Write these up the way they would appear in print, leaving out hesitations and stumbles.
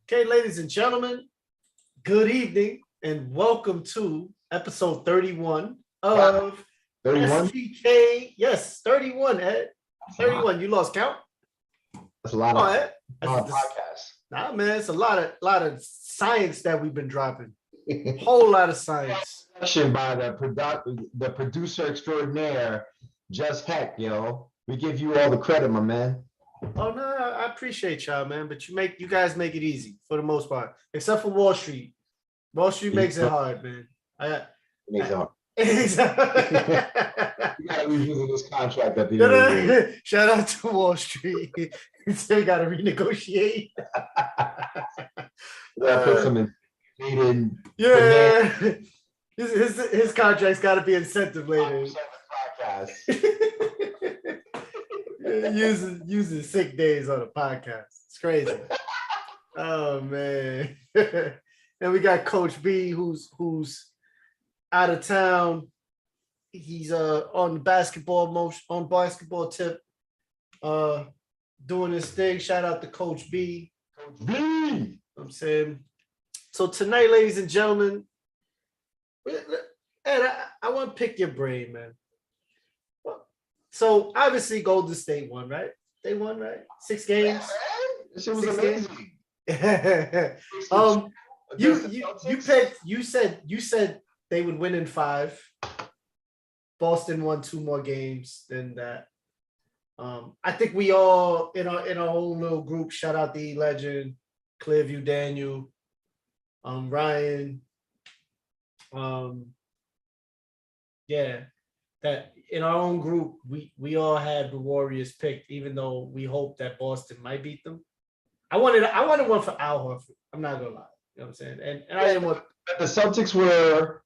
Okay, ladies and gentlemen, good evening and welcome to episode 31 of 31? STK. Yes, 31, Ed. 31. You lost count? That's a lot Oh, of Ed. podcasts. Nah, man, it's a lot of science that we've been dropping. Whole lot of science. By the producer extraordinaire, Just.Hek, yo. We give you all the credit, my man. Oh no, I appreciate y'all, man. But you guys make it easy for the most part, except for Wall Street. Wall Street makes it hard, man. It makes it hard. Exactly. You gotta revisit this contract at the end of the year. Shout out to Wall Street. Still got to renegotiate. Put some in. Yeah. His contract's got to be incentive later. Using sick days on a podcast. It's crazy. Oh man. And we got Coach B, who's out of town. He's on basketball tip, doing his thing. Shout out to Coach B. Coach B. I'm saying. So tonight, ladies and gentlemen, Ed, I want to pick your brain, man. So obviously Golden State won, right? They won, right? 6 games. This shit was amazing. You said they would win in 5. Boston won 2 more games than that. I think we all in our whole little group, shout out the legend, Clearview Daniel, Ryan. That in our own group, we all had the Warriors picked, even though we hoped that Boston might beat them. I wanted one for Al Horford. I'm not gonna lie. You know what I'm saying? And I didn't want. The Celtics were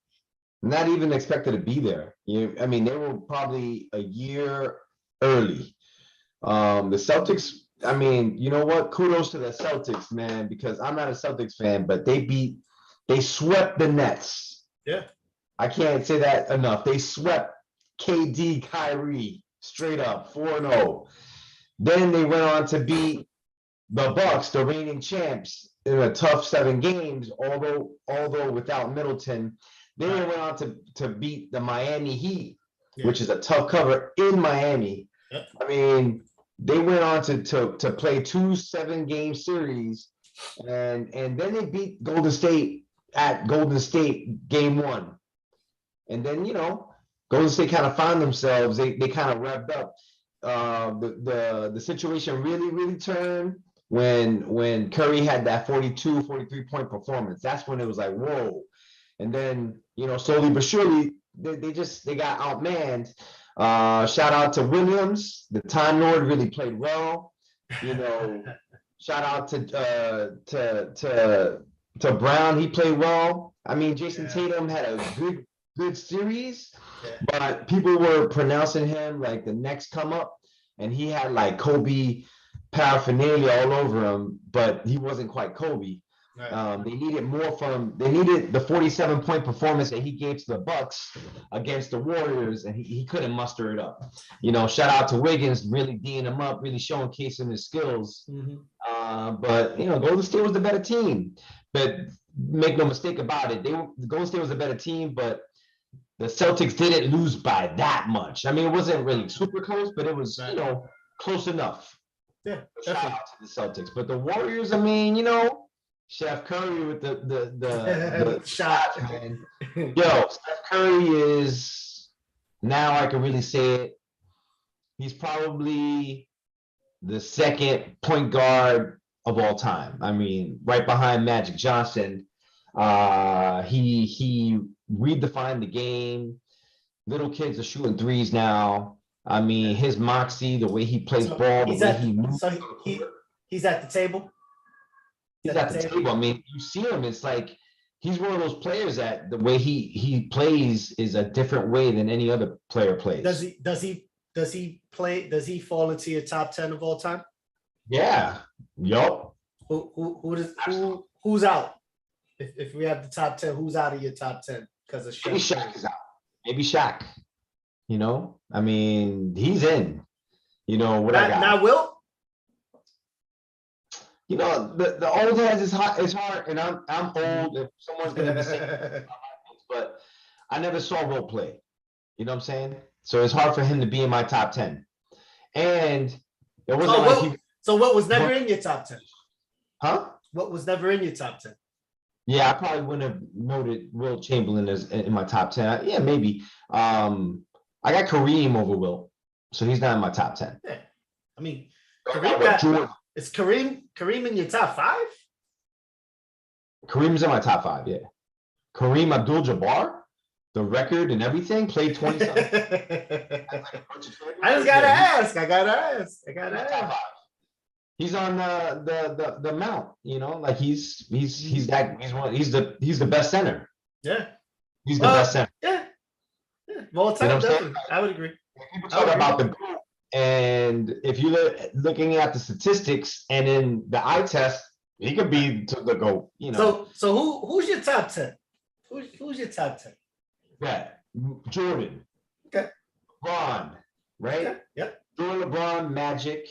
not even expected to be there. They were probably a year early. The Celtics, you know what? Kudos to the Celtics, man, because I'm not a Celtics fan, but they swept the Nets. Yeah. I can't say that enough. They swept KD, Kyrie, straight up, 4-0. Then they went on to beat the Bucks, the reigning champs, in a tough 7 games, although without Middleton. Then they went on to beat the Miami Heat, which is a tough cover in Miami. Yep. They went on to play 2 7-game series, and then they beat Golden State at Golden State game 1. And then, Golden State kind of found themselves. They kind of revved up. The situation really, really turned when Curry had that 42, 43-point performance. That's when it was like, whoa. And then, slowly but surely, they got outmanned. Shout out to Williams. The Time Lord really played well. Shout out to Brown. He played well. Jason Tatum had a good series, but people were pronouncing him like the next come up, and he had like Kobe paraphernalia all over him, but he wasn't quite Kobe. Right. They needed the 47-point performance that he gave to the Bucks against the Warriors, and he couldn't muster it up. Shout out to Wiggins, really D'ing him up, really showcasing his skills. Mm-hmm. But Golden State was the better team. But make no mistake about it, Golden State was a better team, but the Celtics didn't lose by that much. It wasn't really super close, but it was, close enough. Yeah, shout out to the Celtics. But the Warriors, Chef Curry with the shot, man. Steph Curry is, now I can really say it, he's probably the second point guard of all time. Right behind Magic Johnson. He redefined the game. Little kids are shooting threes now. His moxie, the way he plays ball, the way he moves. So he's at the table. He's at the table. You see him. It's like he's one of those players that the way he plays is a different way than any other player plays. Does he fall into your top 10 of all time? Yeah. Yup. Who's out? If we have the top 10, who's out of your top 10? Because of Maybe Shaq is out. Maybe Shaq. He's in. What I got. Not Wilt? You know, the old heads is hard, and I'm old. If someone's gonna be saying, but I never saw Wilt play. You know what I'm saying? So it's hard for him to be in my top 10. And it wasn't like he. So what was never in your top 10? Huh? What was never in your top 10? Yeah, I probably wouldn't have noted Wilt Chamberlain as in my top 10. Yeah, maybe. I got Kareem over Wilt, so he's not in my top 10. Yeah, I mean, is Kareem in your top 5? Kareem's in my top 5. Yeah, Kareem Abdul-Jabbar, the record and everything, played 20 something. I just gotta ask. I gotta ask. He's on the mount, you know, like he's the best center. Yeah, he's the best center. Yeah. Well, definitely. I would agree. People talk about the GOAT, and if you're looking at the statistics and in the eye test, he could be to the GOAT. You know. So who's your top 10? Who's your top 10? Yeah, Jordan. Okay. LeBron, right? Okay. Yeah. Jordan, LeBron, Magic.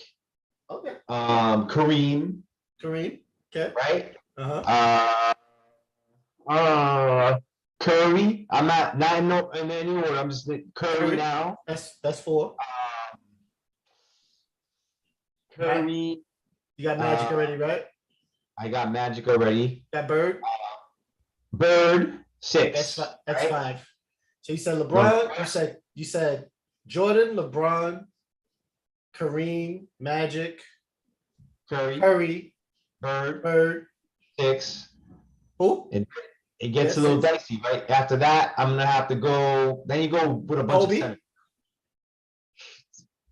Okay. Kareem. Okay. Right. Curry. I'm not in any order. I'm just Curry now. That's 4. Curry. You got Magic already, right? I got Magic already. Got Bird. Bird 6. That's right? 5. So you said LeBron. You said Jordan, LeBron, Kareem, Magic, Curry, Bird, 6. Who? It gets a little dicey, right? After that, I'm gonna have to go. Then you go with a bunch of centers.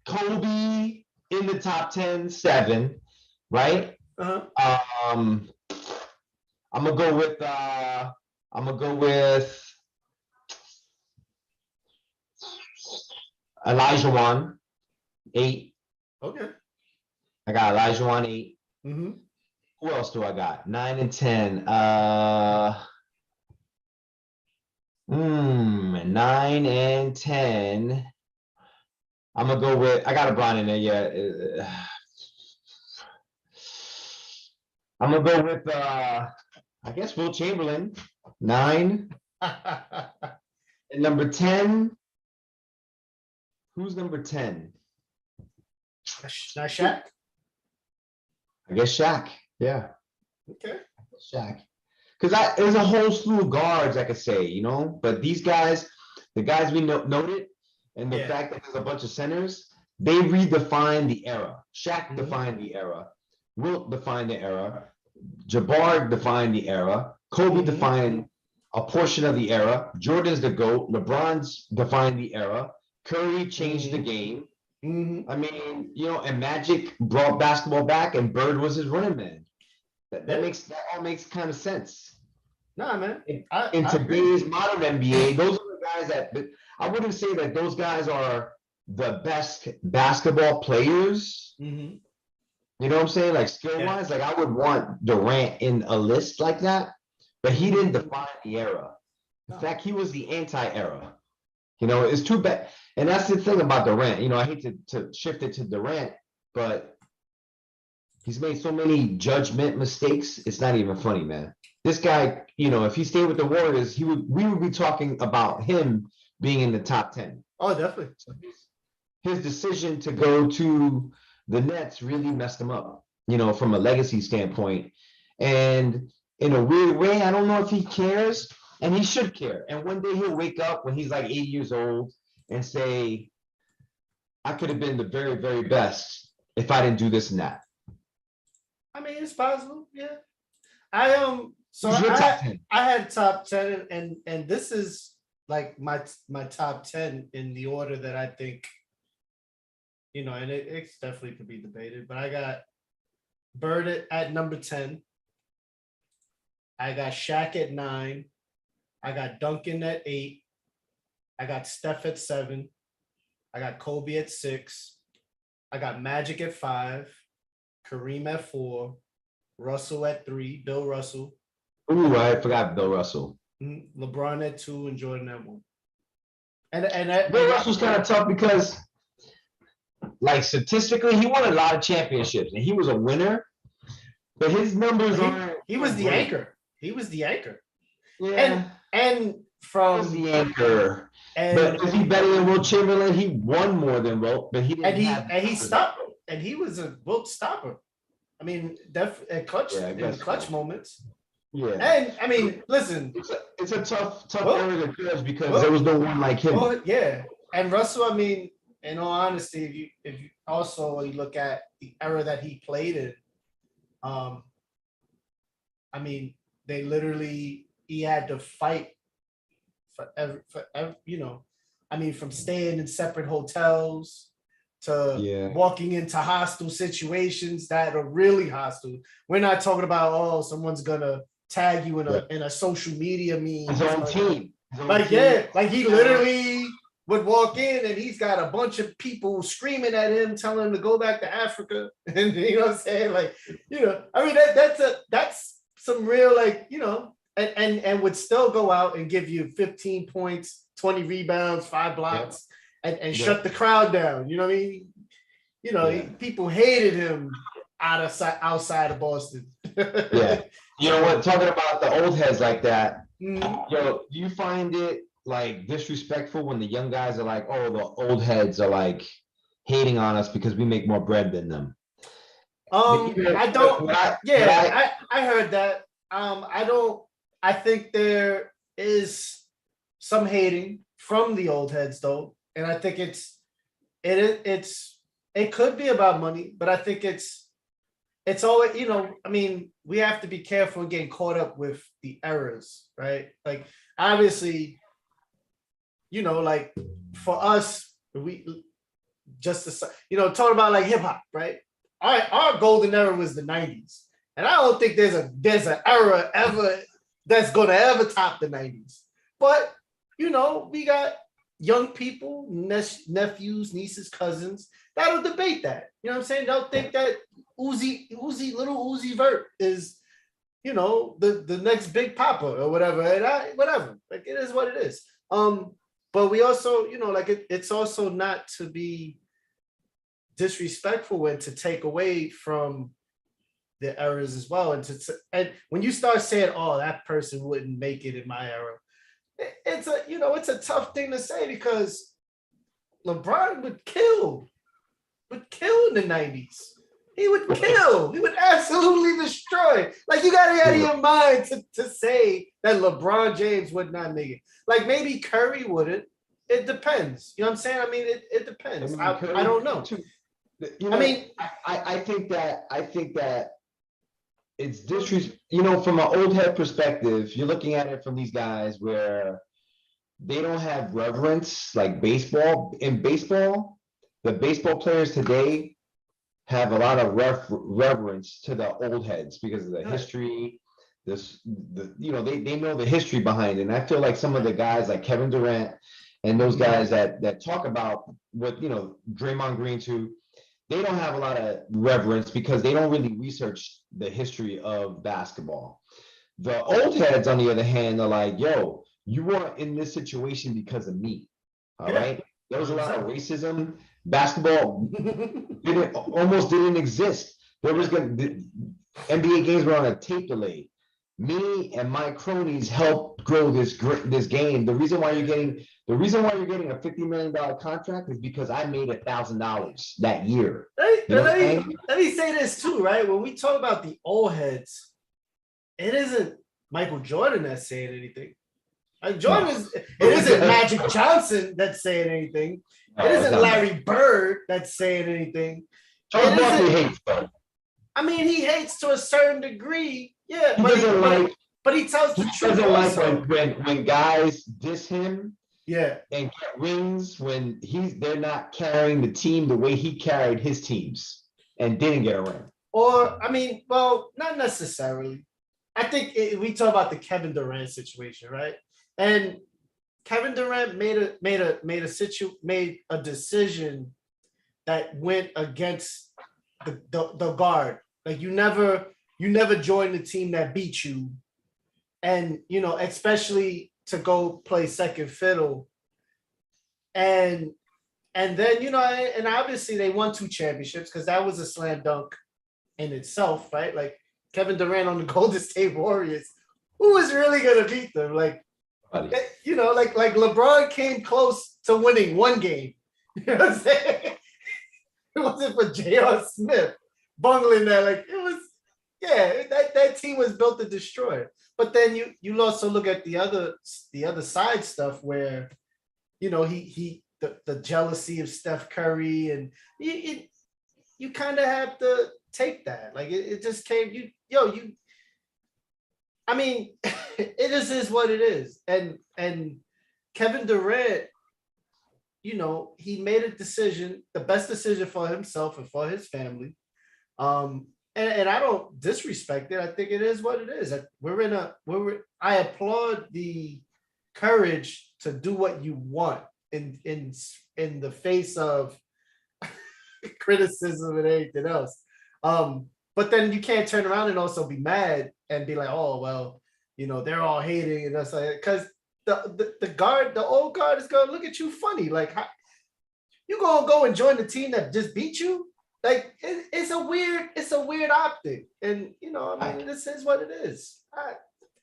Kobe in the top 10, 7, right? I'm gonna go with Elijah Wan, 8. Okay. I got Elijah Wan 8. Mm-hmm. Who else do I got? 9 and 10. 9 and 10. I'm gonna go with. I got LeBron in there. Yeah. I'm gonna go with. I guess Wilt Chamberlain, 9. And number 10. Who's number 10? Not Shaq? I guess Shaq. Yeah. Okay. Shaq. Because there's a whole slew of guards I could say, you know, but these guys, the guys we noted, and the fact that there's a bunch of centers, they redefined the era. Shaq defined the era. Wilt defined the era. Jabbar defined the era. Kobe defined a portion of the era. Jordan's the GOAT. LeBron's defined the era. Curry changed the game. I mean, you know, and Magic brought basketball back, and Bird was his running man. That all makes kind of sense. Nah, man. In today's modern NBA, those are the guys that I wouldn't say that those guys are the best basketball players. You know what I'm saying? Like skill wise, like I would want Durant in a list like that, but he didn't define the era. In fact, he was the anti-era. You know, it's too bad. And that's the thing about Durant. You know, I hate to shift it to Durant, but he's made so many judgment mistakes. It's not even funny, man. This guy, you know, if he stayed with the Warriors, we would be talking about him being in the top 10. Oh, definitely. So his decision to go to the Nets really messed him up, you know, from a legacy standpoint. And in a weird way, I don't know if he cares, and he should care. And one day he'll wake up when he's like 80 years old and say, I could have been the very, very best if I didn't do this and that. I mean, it's possible, yeah. I had top 10, and this is like my top 10 in the order that I think, you know, and it definitely could be debated, but I got Bird at number 10. I got Shaq at 9. I got Duncan at 8. I got Steph at 7. I got Kobe at 6. I got Magic at 5. Kareem at 4. Russell at 3. Bill Russell. Ooh, I forgot Bill Russell. LeBron at 2 and Jordan at 1. And Bill Russell's kind of tough because, like, statistically, he won a lot of championships and he was a winner. But his numbers aren't. He was the anchor. He was the anchor. Yeah. And He was the anchor. But is he better than Will Chamberlain? He won more than Wilt, but he didn't he stopped, and he was a Wilt stopper. I mean, clutch in clutch moments. Yeah. And I mean, listen, it's a tough area to judge because there was no one like him. Well, yeah. And Russell, I mean, in all honesty, if you also look at the era that he played in, I mean, he had to fight for you know, I mean, from staying in separate hotels to walking into hostile situations that are really hostile. We're not talking about, someone's gonna tag you in a social media meme. His own team. Like he literally would walk in and he's got a bunch of people screaming at him, telling him to go back to Africa. And you know what I'm saying? Like, you know, I mean, that's some real, like, you know, and would still go out and give you 15 points, 20 rebounds, 5 blocks, and shut the crowd down. You know what I mean? You know, people hated him outside of Boston. Yeah. You know what? Talking about the old heads like that, do you find it like disrespectful when the young guys are like, oh, the old heads are like hating on us because we make more bread than them? I don't. I heard that. I think there is some hating from the old heads though, and I think it could be about money, but I think it's always, you know, I mean, we have to be careful in getting caught up with the errors, right? Like, obviously, you know, like for us, we just, you know, talking about like hip hop, right? Our golden era was the 90s. And I don't think there's an era ever that's going to ever top the 90s. But, you know, we got young people, nephews, nieces, cousins, that'll debate that. You know what I'm saying? They'll think that little Uzi Vert is, you know, the next Big Papa or whatever. And whatever. Like, it is what it is. But we also, you know, like it's also not to be disrespectful and to take away from the errors as well. And when you start saying, oh, that person wouldn't make it in my era, it's a tough thing to say because LeBron would kill in the 90s. He would kill. He would absolutely destroy. Like, you got to get out of your mind to say that LeBron James would not make it. Like, maybe Curry wouldn't. It depends. You know what I'm saying? I mean, it depends. I don't know. You know, I think that it's disrespect. You know, from an old head perspective, you're looking at it from these guys where they don't have reverence like baseball. In baseball, the baseball players today have a lot of reverence to the old heads because of the history. You know, they know the history behind it. And I feel like some of the guys like Kevin Durant and those guys that talk about what, you know, Draymond Green too, they don't have a lot of reverence because they don't really research the history of basketball. The old heads, on the other hand, are like, yo, you weren't in this situation because of me. All right. There was a lot of racism. Basketball almost didn't exist. There was the NBA games were on a tape delay. Me and my cronies helped grow this game. The reason why you're getting a $50 million contract is because I made $1,000 that year. Let me say this too, right? When we talk about the old heads, it isn't Michael Jordan that's saying anything. Like it isn't Magic Johnson that's saying anything. It isn't Larry Bird that's saying anything. Charles Barkley hates. I mean, he hates to a certain degree. Yeah, but he tells the truth. He doesn't like when guys diss him. Yeah, and get rings when they're not carrying the team the way he carried his teams and didn't get a ring. Or I mean, well, not necessarily. I think we talk about the Kevin Durant situation, right? And Kevin Durant made a decision that went against the guard. Like, you never join the team that beat you, and you know, especially to go play second fiddle. And then, you know, and obviously they won 2 championships because that was a slam dunk in itself, right? Like, Kevin Durant on the Golden State Warriors, who is really gonna beat them? Like, you know, like LeBron came close to winning one game. You know what I'm saying? It wasn't for J.R. Smith bungling that. Like it was, yeah, that team was built to destroy it. But then you also look at the other side stuff where, you know, the jealousy of Steph Curry, and you kind of have to take that. Like it just came, I mean, it just is what it is. And Kevin Durant, you know, he made a decision, the best decision for himself and for his family. And I don't disrespect it. I think it is what it is. I applaud the courage to do what you want in the face of criticism and anything else. But then you can't turn around and also be mad and be like, oh well, you know, they're all hating and that's like, because the old guard is gonna look at you funny. Like, how, you gonna go and join the team that just beat you? Like it's a weird optic, and you know, I mean, this is what it is.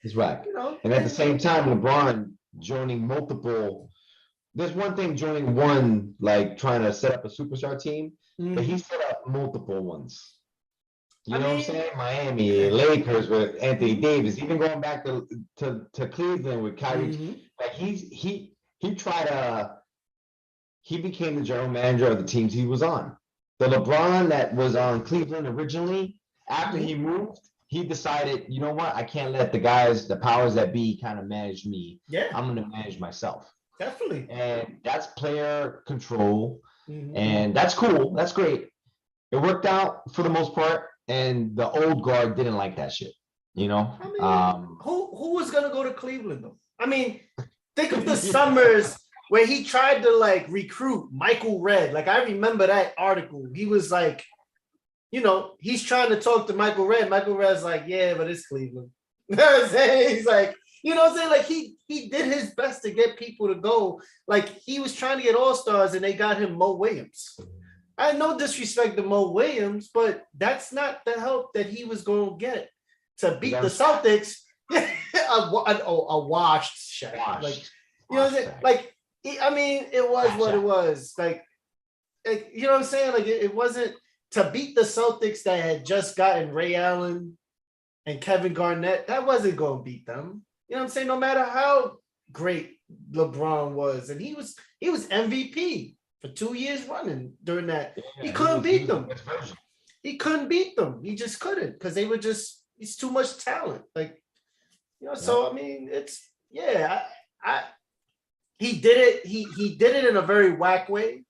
He's right. You know, and at the same time, LeBron joining multiple. There's one thing joining one, like trying to set up a superstar team, but he set up multiple ones. You know what I'm saying? Miami, Lakers with Anthony Davis, even going back to Cleveland with Kyrie. Like he became the general manager of the teams he was on. The LeBron that was on Cleveland originally, after he moved, he decided, you know what? I can't let the powers that be kind of manage me. Yeah. I'm going to manage myself. Definitely. And that's player control. And that's cool. That's great. It worked out for the most part. And the old guard didn't like that shit, you know? I mean, who was going to go to Cleveland, though? I mean, think of the summers where he tried to like recruit Michael Redd. Like I remember that article. He was like, you know, he's trying to talk to Michael Redd. Michael Redd's like, yeah, but it's Cleveland. You know what I'm saying? He's like, you know what I'm saying? Like he did his best to get people to go. Like he was trying to get all-stars and they got him Mo Williams. I had no disrespect to Mo Williams, but that's not the help that he was going to get to beat the Celtics. a washed Shaq. Like, you know what I'm saying? Like, I mean, it was what it was. Like, you know what I'm saying? Like, it wasn't to beat the Celtics that had just gotten Ray Allen and Kevin Garnett. That wasn't going to beat them. You know what I'm saying? No matter how great LeBron was, and he was MVP for 2 years running during that. He couldn't beat them. He couldn't beat them. He just couldn't because they were just. It's too much talent. Like, you know. So I mean, it's he did it. He did it in a very whack way,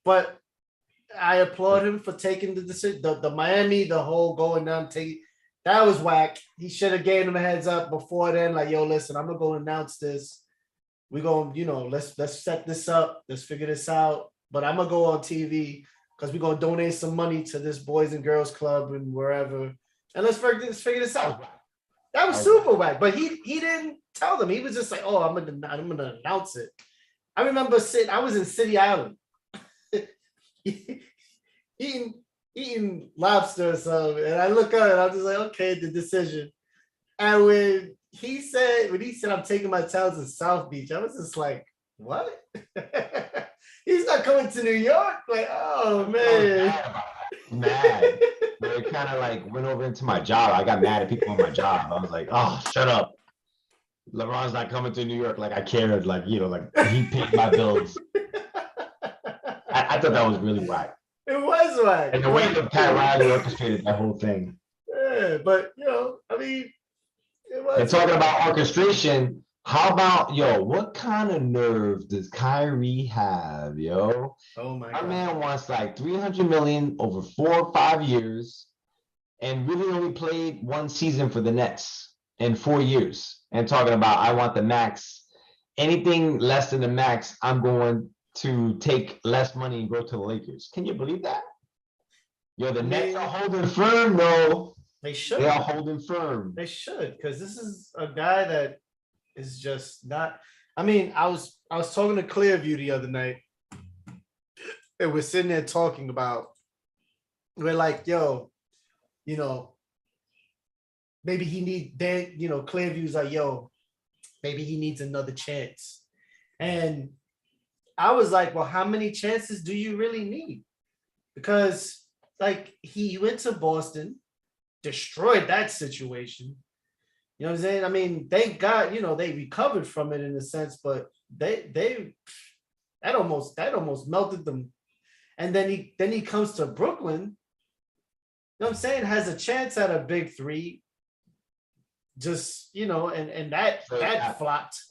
but I applaud him for taking the decision. The Miami, the whole going down, that was whack. He should have gave him a heads up before then. Like, yo, listen, I'm gonna go announce this. We're gonna, you know, let's set this up. Let's figure this out. But I'm gonna go on TV because we're gonna donate some money to this Boys and Girls Club and wherever. And let's figure this out. That was super whack, but he didn't tell them. He was just like, "Oh, I'm gonna announce it." I remember I was in City Island, eating lobster or something, and I look up and I'm just like, "Okay, the decision." And when he said, "I'm taking my talents to South Beach," I was just like, "What?" He's not coming to New York. Like, oh man, mad. But it kind of like went over into my job. I got mad at people on my job. I was like, oh, shut up. LeBron's not coming to New York. Like I cared. Like, you know, like he paid my bills. I thought that was really whack. It was whack. And the way that Pat Riley orchestrated that whole thing. Yeah, but you know, I mean, it was. And talking about orchestration, how about, yo, what kind of nerve does Kyrie have, yo? Oh my God. Our God. man wants like $300 million over 4 or 5 years and really only played one season for the Nets in 4 years. And talking about, I want the max. Anything less than the max, I'm going to take less money and go to the Lakers. Can you believe that? Yo, the Nets are holding firm, though. They should. They are holding firm. They should, because this is a guy that is just not. I mean, I was talking to Clearview the other night, and we're sitting there talking about. We're like, yo, you know, maybe he Clearview's like, yo, maybe he needs another chance. And I was like, well, how many chances do you really need? Because like he went to Boston, destroyed that situation. You know what I'm saying? I mean, thank God, they recovered from it in a sense, but they that almost melted them. And then he comes to Brooklyn. You know what I'm saying? Has a chance at a big three. Just, and that flopped.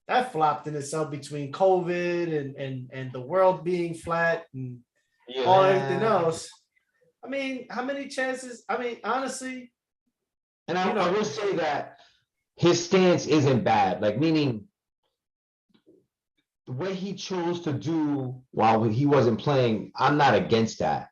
That flopped in itself between COVID and the world being flat and all everything else. I mean, how many chances? I mean, honestly. And I will say that his stance isn't bad. Like, meaning what he chose to do while he wasn't playing, I'm not against that.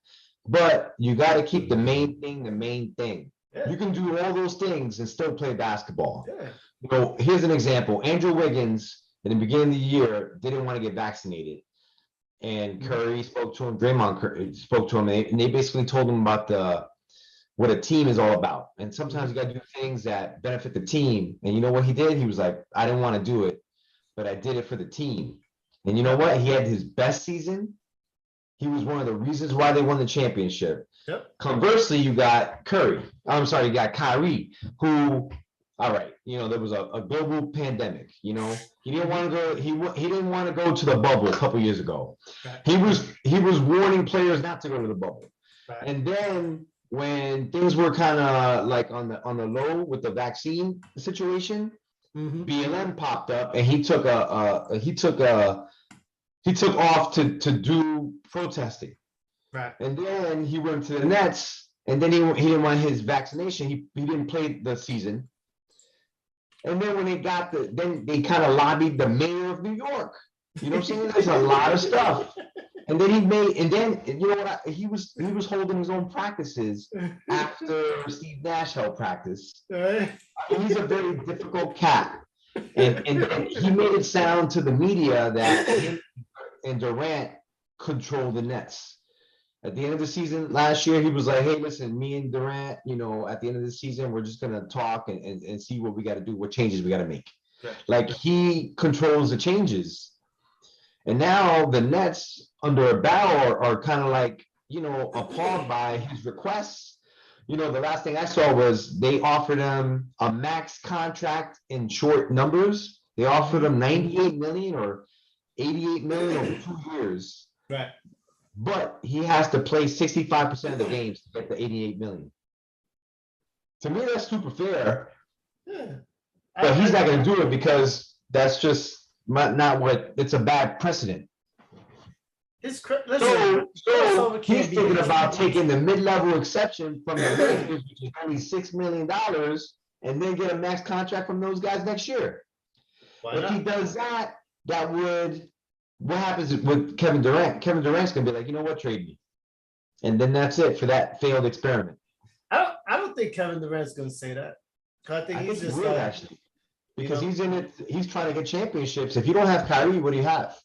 But you got to keep the main thing the main thing. Yeah. You can do all those things and still play basketball. Yeah. Here's an example. Andrew Wiggins, in the beginning of the year, didn't want to get vaccinated. And Curry spoke to him, Draymond spoke to him, and they basically told him about what a team is all about. And sometimes you got to do things that benefit the team. And you know what he did? He was like, I didn't want to do it, but I did it for the team. And you know what? He had his best season. He was one of the reasons why they won the championship. Yep. Conversely, you got Kyrie, who, all right, there was a global pandemic. He didn't want to go. He didn't want to go to the bubble a couple years ago. Right. He was warning players not to go to the bubble. Right. And then when things were kind of like on the low with the vaccine situation, BLM popped up and he took off to do protesting. Right. And then he went to the Nets, and then he didn't want his vaccination. He didn't play the season. And then when then they kind of lobbied the mayor of New York. You know what I'm saying? There's a lot of stuff. And then he was holding his own practices after Steve Nash held practice. He's a very difficult cat. And he made it sound to the media that him and Durant control the Nets. At the end of the season last year, he was like, hey, listen, me and Durant, at the end of the season, we're just going to talk and see what we got to do, what changes we got to make. Right. Like, he controls the changes. And now the Nets, under a barrel, are kind of like, appalled by his requests. The last thing I saw was they offered him a max contract in short numbers. They offered him $98 million or $88 million over 2 years. Right. But he has to play 65% of the games to get the $88 million. To me, that's super fair. Yeah. But he's not going to do it because that's just not what, it's a bad precedent. So he's thinking about taking the mid-level exception from the Lakers, which is only $6 million, and then get a max contract from those guys next year. If he does that, what happens with Kevin Durant? Kevin Durant's gonna be like, you know what, trade me, and then that's it for that failed experiment. I don't think Kevin Durant's gonna say that. I think he's just actually, because he's in it. He's trying to get championships. If you don't have Kyrie, what do you have?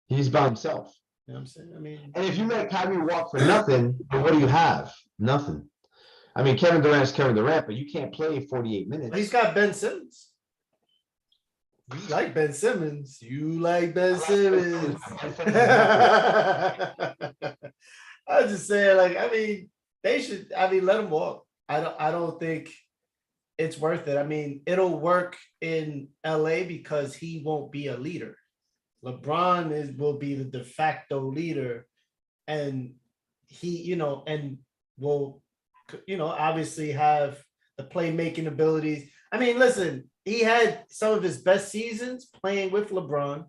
He's by himself. You know what I'm saying? I mean, and if you let Kyrie walk for nothing, then what do you have? Nothing. I mean, Kevin Durant's Kevin Durant, but you can't play 48 minutes. He's got Ben Simmons. You like Ben Simmons. I was just saying, they should. Let him walk. I don't think it's worth it. I mean, it'll work in LA because he won't be a leader. LeBron will be the de facto leader, and he, and will, obviously have the playmaking abilities. I mean, listen, he had some of his best seasons playing with LeBron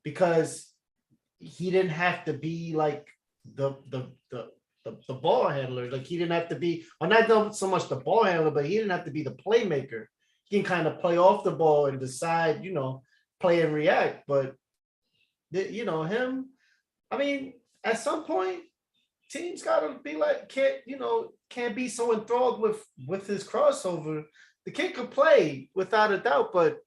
because he didn't have to be like the ball handler. Like, he didn't have to be, or not so much the ball handler, but he didn't have to be the playmaker. He can kind of play off the ball and decide, play and react. But him, at some point, teams gotta be like, can't be so enthralled with his crossover. The kid could play without a doubt, but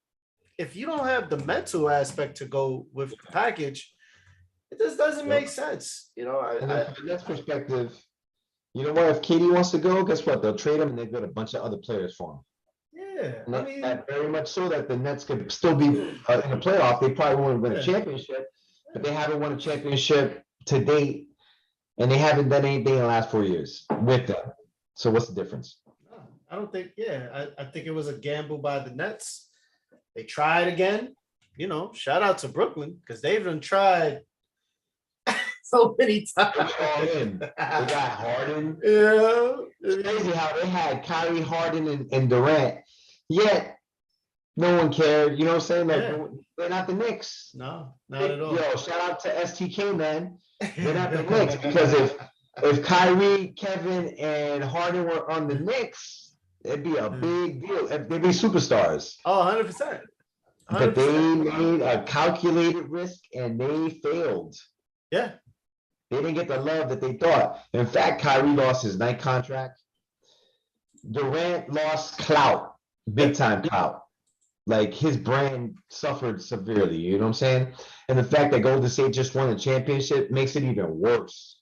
if you don't have the mental aspect to go with the package, it just doesn't make sense. From the Nets perspective, You know what? If KD wants to go, guess what? They'll trade him and they've got a bunch of other players for him. Yeah, And I mean, that very much so that the Nets could still be in the playoff. They probably won't win a championship, but they haven't won a championship to date, and they haven't done anything in the last 4 years with them. So what's the difference? no, I don't think. Yeah, I think it was a gamble by the Nets. They tried again. You know, shout out to Brooklyn because they've done tried so many times. They got Harden. Yeah, It's crazy how they had Kyrie, Harden, and Durant, yet no one cared. You know what I'm saying? Like, they're not the Knicks. No, not at all. Yo, shout out to STK, man. They're not the Knicks because if Kyrie, Kevin, and Harden were on the Knicks, it'd be a big deal. They'd be superstars. Oh, 100%. But they made a calculated risk and they failed. Yeah. They didn't get the love that they thought. In fact, Kyrie lost his night contract. Durant lost clout, big time clout. Like his brand suffered severely, you know what I'm saying? And the fact that Golden State just won the championship makes it even worse.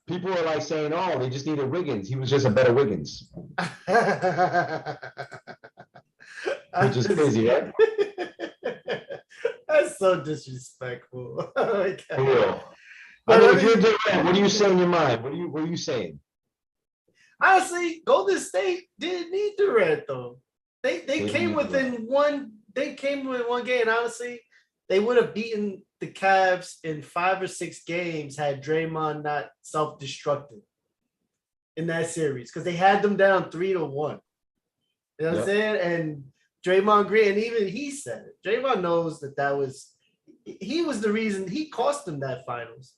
People are like saying, oh, they just needed Wiggins. He was just a better Wiggins. Which is crazy, right? That's so disrespectful. Oh, for real. I mean, if you're Durant, what do you say in your mind? What are you saying? Honestly, Golden State didn't need Durant though. They came within one. They came within one game. Honestly, they would have beaten the Cavs in 5 or 6 games had Draymond not self-destructed in that series because they had them down 3-1. You know what I'm saying? And Draymond Green, and even he said it. Draymond knows that was he was the reason he cost them that finals.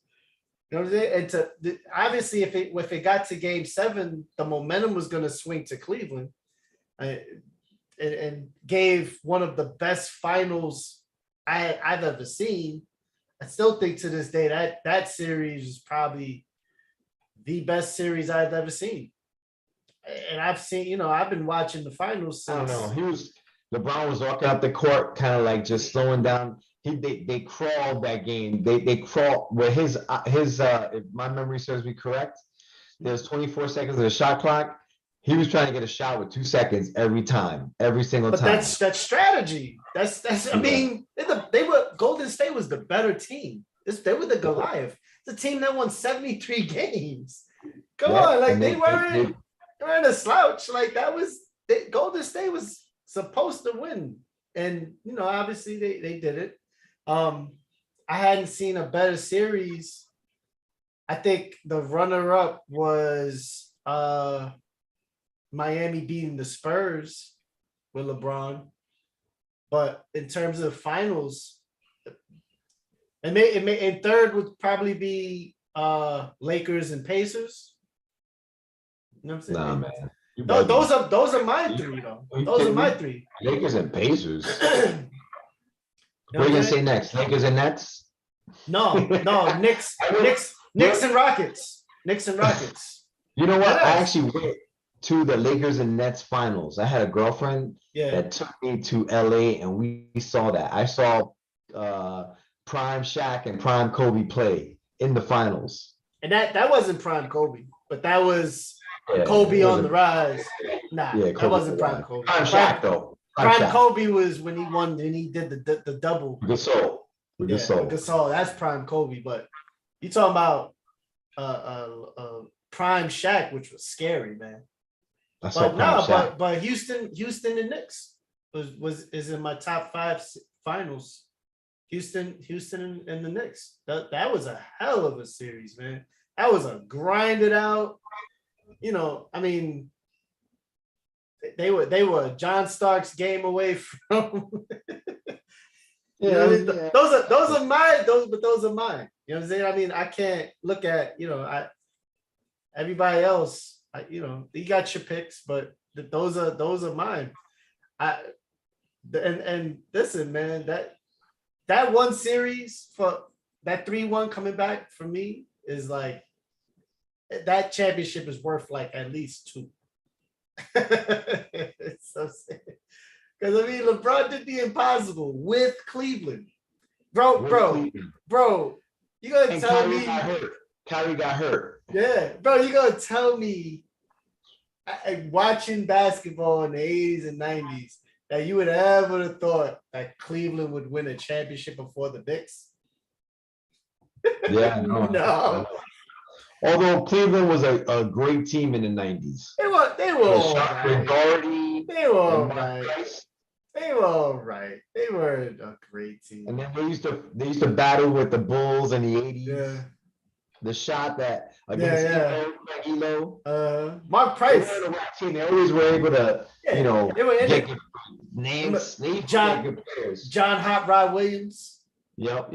You know what I'm saying? And obviously, if it got to Game 7, the momentum was going to swing to Cleveland, and gave one of the best finals I've ever seen. I still think to this day that series is probably the best series I've ever seen. And I've seen, I've been watching the finals since. I don't know. LeBron was walking out the court, kind of like just slowing down. They crawled that game. They crawled where his if my memory serves me correct, there's 24 seconds of the shot clock. He was trying to get a shot with 2 seconds every single time. But that's strategy. That's I mean, Golden State was the better team. They were the Goliath. It's a team that won 73 games. Come on, like they weren't a slouch. Like Golden State was supposed to win. And obviously they did it. I hadn't seen a better series. I think the runner-up was Miami beating the Spurs with LeBron. But in terms of finals, and third would probably be Lakers and Pacers. You know what I'm saying? Nah, man. Those are my three, though. Those are my three. Lakers and Pacers. What are you gonna say next? Lakers and Nets? No, Knicks and Rockets. Knicks and Rockets. You know what? I actually went to the Lakers and Nets finals. I had a girlfriend that took me to LA and we saw that. I saw Prime Shaq and Prime Kobe play in the finals. And that wasn't Prime Kobe, but that was Kobe on the rise. Nah, that wasn't Prime Kobe. Prime Shaq though. Prime Kobe was when he won and he did the double. Gasol. Gasol. That's Prime Kobe. But you talking about Prime Shaq, which was scary, man. But Houston and Knicks is in my top 5 finals. Houston and the Knicks. That was a hell of a series, man. That was a grinded out. I mean, they were John Stark's game away from. Those are mine. Those are mine. You know what I'm saying? I mean, I can't look at everybody else. You got your picks, but those are mine. And listen, man, that one series for that 3-1 coming back for me is like that championship is worth like at least 2. It's so sad. Because I mean, LeBron did the impossible with Cleveland, bro. You gotta tell me Kyrie got hurt Yeah, bro, you gonna tell me watching basketball in the 80s and 90s that you would ever have thought that Cleveland would win a championship before the Knicks? Yeah, no. No. Although Cleveland was a great team in the 90s. They were all right. Doherty They were all and Mark right. Price. They were all right. They weren't a great team. And then they used to battle with the Bulls in the 80s. Yeah. The shot that against Elo. Mark Price. They were the right team. They always were able to, they were in get it. good names. John Hot Rod Williams. Yep.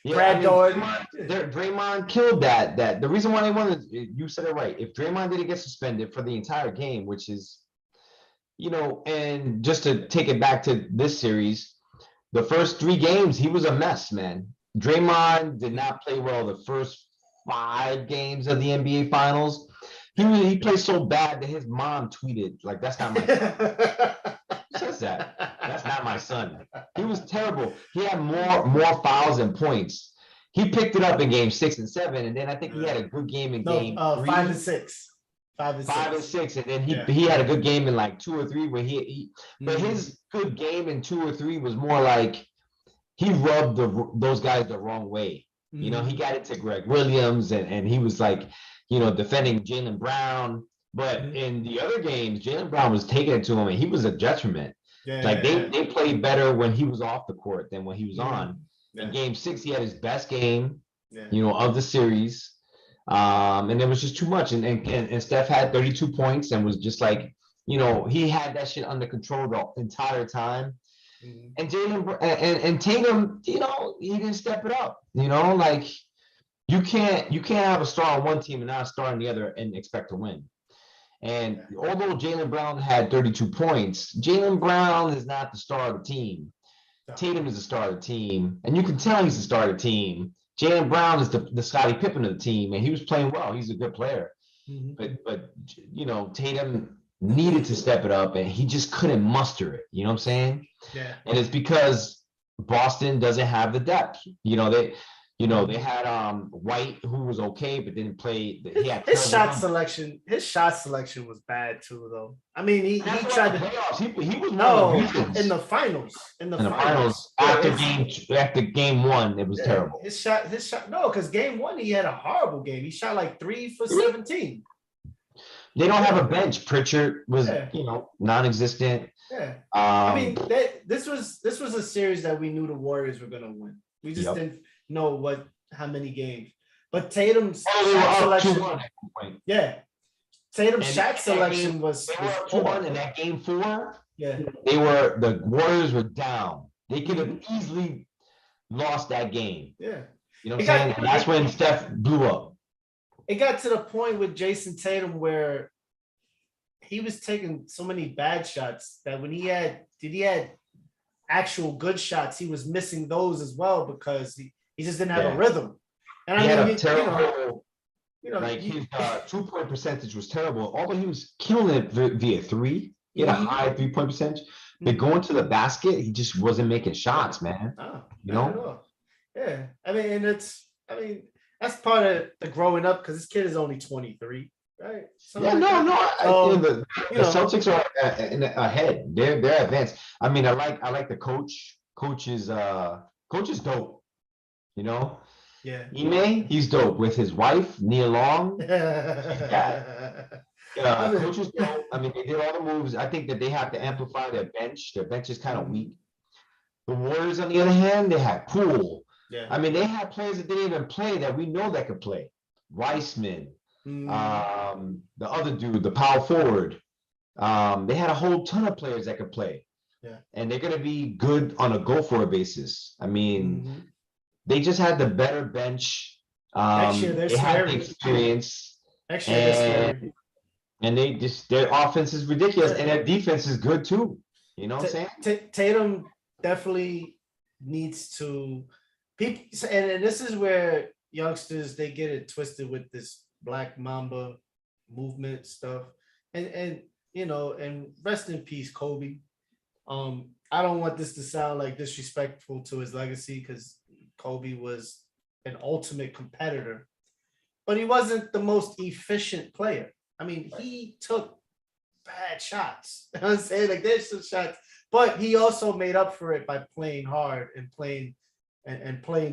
Brad Doherty. Draymond killed that. The reason why they won, you said it right. If Draymond didn't get suspended for the entire game, which is, and just to take it back to this series, the first 3 games, he was a mess, man. Draymond did not play well the first 5 games of the NBA Finals. He played so bad that his mom tweeted, like, that's not my son. Who says that? That's not my son. He was terrible. He had more fouls than points. He picked it up in game 6 and 7, and then I think he had a good game in game 3. 5 and 6. 5 and 6, and then he had a good game in like 2 or 3 where but his good game in 2 or 3 was more like he rubbed those guys the wrong way. He got into Greg Williams and he was like, defending Jaylen Brown. But in the other games, Jaylen Brown was taking it to him and he was a detriment. They played better when he was off the court than when he was on. In game 6, he had his best game, of the series. And it was just too much. And Steph had 32 points and was just like, he had that shit under control the entire time. And Jaylen and Tatum, he didn't step it up. Like you can't have a star on one team and not a star on the other and expect to win. And although Jaylen Brown had 32 points, Jaylen Brown is not the star of the team. Tatum is the star of the team, and you can tell he's the star of the team. Jaylen Brown is the Scottie Pippen of the team, and he was playing well. He's a good player, but Tatum needed to step it up, and he just couldn't muster it. You know what I'm saying? Yeah. And it's because Boston doesn't have the depth. They had White, who was okay, but didn't play. His shot selection was bad too, though. I mean, he tried to playoffs. He was in the finals. In the finals after game 1, it was terrible. His shot. No, because game 1 he had a horrible game. He shot like 3 for 17. They don't have a bench. Pritchard was non-existent. Yeah. I mean, this was a series that we knew the Warriors were gonna win. We just didn't know how many games. But Tatum's shot selection. Tatum's shot selection was 2-1 in that game 4. Yeah. The Warriors were down. They could have easily lost that game. Yeah. You know what I'm saying? And that's when Steph blew up. It got to the point with Jason Tatum where he was taking so many bad shots that when he had actual good shots, he was missing those as well because he just didn't have a rhythm. And he had a terrible, his 2-point percentage was terrible. Although he was killing it via 3, he had a high 3-point percentage. But going to the basket, he just wasn't making shots, man. Yeah, I mean, that's part of the growing up because this kid is only 23, right? The Celtics are ahead. They're advanced. I mean, I like the coach. Coach is dope. Yeah. Ime, he's dope with his wife, Nia Long. Coach is dope. I mean, they did all the moves. I think that they have to amplify their bench. Their bench is kind of weak. The Warriors, on the other hand, they had Poole. Yeah. I mean, they had players that didn't even play that we know that could play. Weissman, the other dude, the power forward. They had a whole ton of players that could play. Yeah. And they're going to be good on a go-for-it basis. I mean, they just had the better bench. Next year, they had the experience. And their offense is ridiculous. And their defense is good, too. You know what I'm saying? Tatum definitely needs to... And this is where youngsters, they get it twisted with this Black Mamba movement stuff. And rest in peace, Kobe. I don't want this to sound like disrespectful to his legacy because Kobe was an ultimate competitor, but he wasn't the most efficient player. I mean, he took bad shots. You know what I'm saying? Like there's some shots, but he also made up for it by playing hard and playing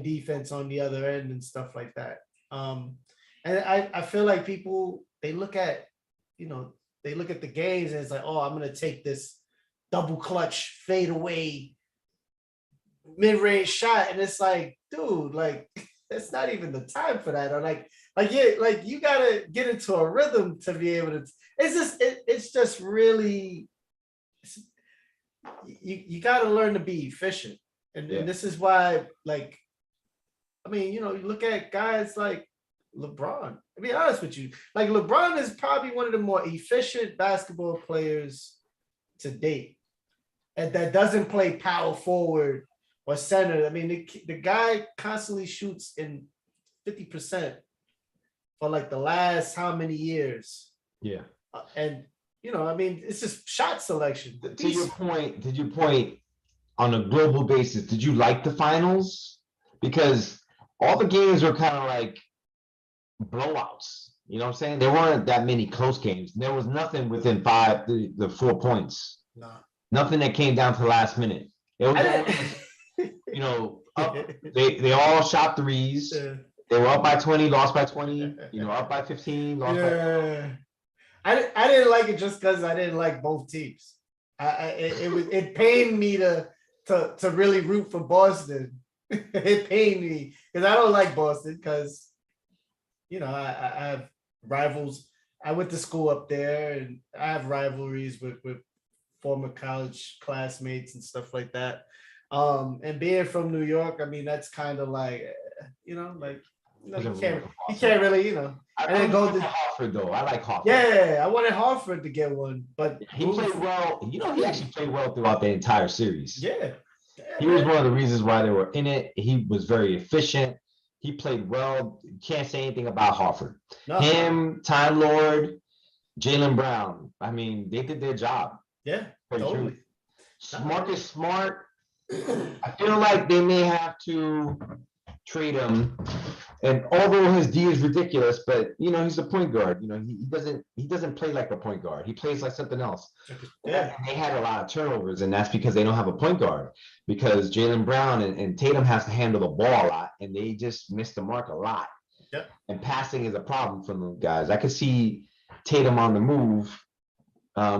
defense on the other end and stuff like that. And I feel like people, they look at the games and it's like, oh, I'm gonna take this double clutch fade away mid-range shot, and it's like, dude, like that's not even the time for that. Or like you gotta get into a rhythm to be able to. It's just really, you gotta learn to be efficient, and this is why, like, I mean, you look at guys like LeBron. To be honest with you, like LeBron is probably one of the more efficient basketball players to date, and that doesn't play power forward or center. I mean, the guy constantly shoots in 50% for like the last how many years? Yeah. And I mean, it's just shot selection. To your point, on a global basis, did you like the finals? Because all the games were kind of like blowouts. You know what I'm saying? There weren't that many close games. There was nothing within the 4 points. No. Nothing that came down to the last minute. It was up, they all shot threes. They were up by 20, lost by 20, up by 15, lost by. I didn't like it just because I didn't like both teams. It pained me to really root for Boston. It pained me because I don't like Boston because I have rivals. I went to school up there and I have rivalries with former college classmates and stuff like that. And being from New York, I mean, that's kind of like, you can't really, I didn't go to Hartford though. I like Hartford. Yeah, I wanted Hartford to get one, but he played well. He actually played well throughout the entire series. Yeah. He was one of the reasons why they were in it. He was very efficient. He played well. Can't say anything about Hartford. No. Him, Time Lord, Jaylen Brown. I mean, they did their job. Yeah, totally. Marcus Smart. I feel like they may have to trade him. And although his D is ridiculous, but he's a point guard. He doesn't play like a point guard. He plays like something else. Yeah. And they had a lot of turnovers, and that's because they don't have a point guard. Because Jaylen Brown and Tatum has to handle the ball a lot, and they just miss the mark a lot. Yep. And passing is a problem for those guys. I could see Tatum on the move,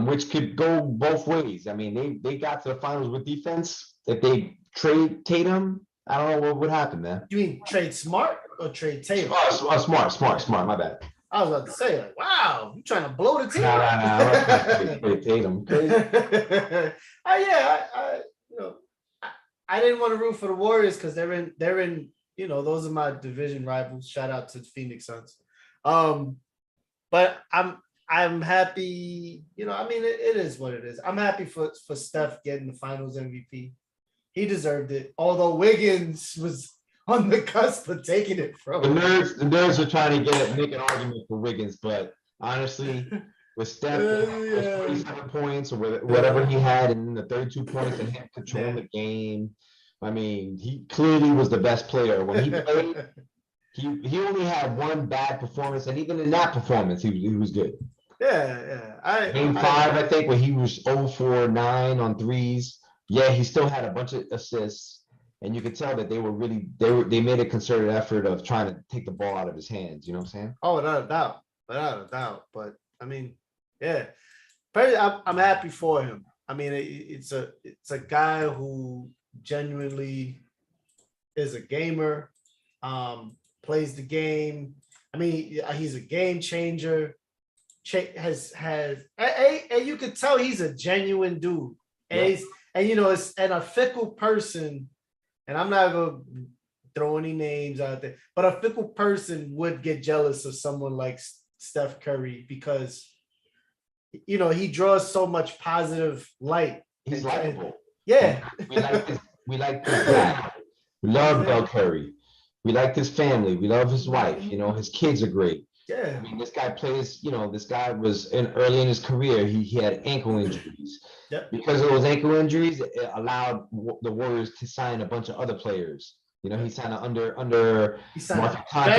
which could go both ways. I mean, they got to the finals with defense. If they trade Tatum, I don't know what would happen, man. You mean trade Smart or trade Tatum? Smart. My bad. I was about to say, like, wow, you trying to blow the team? Nah. Trade Tatum. I didn't want to root for the Warriors because they're in. Those are my division rivals. Shout out to the Phoenix Suns. But I'm happy. I mean, it is what it is. I'm happy for Steph getting the Finals MVP. He deserved it. Although Wiggins was on the cusp of taking it from him. The nerds are trying to make an argument for Wiggins, but honestly, with Steph, 47 points or whatever he had, and the 32 points and him controlling the game. I mean, he clearly was the best player. When he played, he only had one bad performance, and even in that performance, he was good. Yeah. Game 5, I think, when he was 0 for 9 on threes. Yeah, he still had a bunch of assists, and you could tell that they made a concerted effort of trying to take the ball out of his hands. You know what I'm saying? Oh, without a doubt. But I mean, yeah, I'm happy for him. I mean, it's a guy who genuinely is a gamer, plays the game. I mean, he's a game changer. And you could tell he's a genuine dude. And it's a fickle person. And I'm not gonna throw any names out there, but a fickle person would get jealous of someone like Steph Curry because he draws so much positive light. He's likable. Yeah. We like this guy. We love Bill Curry. We like his family. We love his wife. His kids are great. Yeah. I mean, this guy plays, this guy was early in his career, he had ankle injuries. Yep. Because of those ankle injuries, it allowed the Warriors to sign a bunch of other players, You know, he signed under He signed market a contract.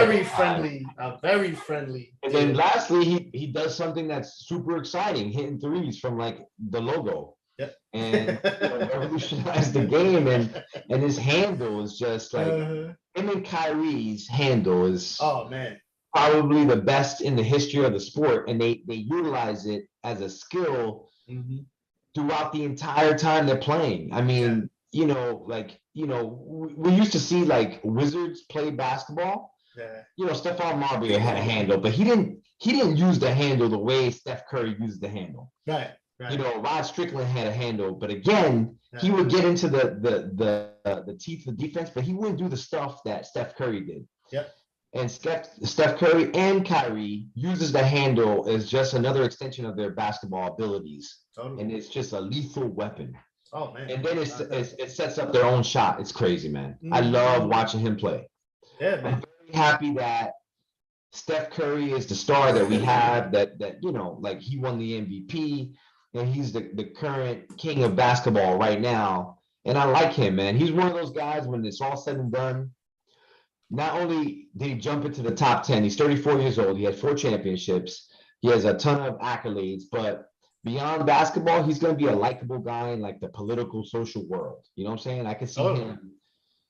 very friendly. And then lastly, he does something that's super exciting, hitting threes from like the logo. Yep. And revolutionized the game, and his handle is just like him and Kyrie's handle is oh man, probably the best in the history of the sport, and they utilize it as a skill throughout the entire time they're playing. I mean, you know, like we used to see like Wizards play basketball. Yeah. You know, Stephon Marbury had a handle, but he didn't use the handle the way Steph Curry used the handle. Right. Right. You know, Rod Strickland had a handle, but again, he would get into the teeth of defense, but he wouldn't do the stuff that Steph Curry did. Yep. And Steph Curry and Kyrie uses the handle as just another extension of their basketball abilities, and it's just a lethal weapon. Oh man! And then it sets up their own shot. It's crazy, man. I love watching him play. Yeah, man. I'm very happy that Steph Curry is the star that we have. That you know, like he won the MVP. And he's the current king of basketball right now. And I like him, man. He's one of those guys, when it's all said and done, not only did he jump into the top 10, he's 34 years old. He had 4 championships. He has a ton of accolades. But beyond basketball, he's going to be a likable guy in like the political, social world. You know what I'm saying? I can see him.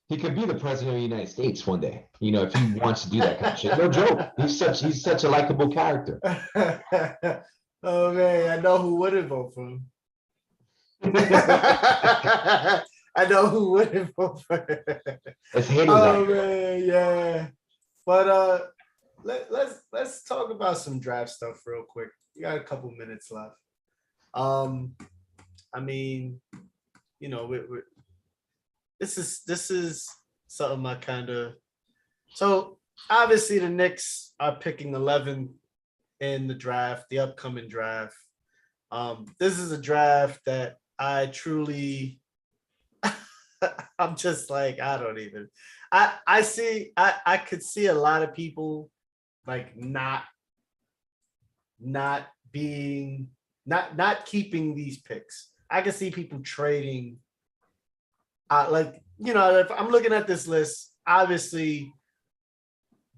He could be the president of the United States one day, you know, if he wants to do that kind of shit. No joke. He's such a likable character. Oh man, I know who wouldn't vote for him. I know who wouldn't vote for him. Oh man, yeah. But let's talk about some draft stuff real quick. We got a couple minutes left. I mean, you know, this is something I kind of. So obviously the Knicks are picking 11 in the draft, the upcoming draft. This is a draft that I truly, I'm just like, I don't even, I see, I could see a lot of people like not keeping these picks. I can see people trading. Like, you know, if I'm looking at this list, obviously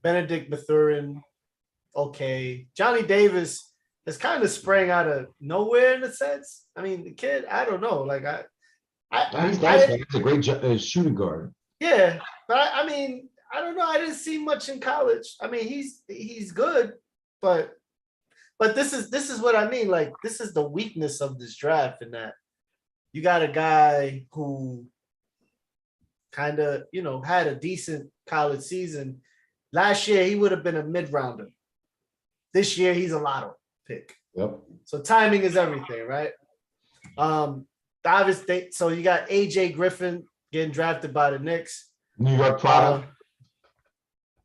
Benedict Mathurin, okay. Johnny Davis is kind of sprang out of nowhere in a sense. I mean, the kid, I don't know. Like he's a great shooting guard. Yeah, but I mean, I don't know. I didn't see much in college. I mean, he's good, but this is what I mean. Like, this is the weakness of this draft, in that you got a guy who kind of, you know, had a decent college season. Last year, he would have been a mid-rounder. This year, he's a lotto pick. Yep. So timing is everything, right? Obviously, so you got AJ Griffin getting drafted by the Knicks. New York product.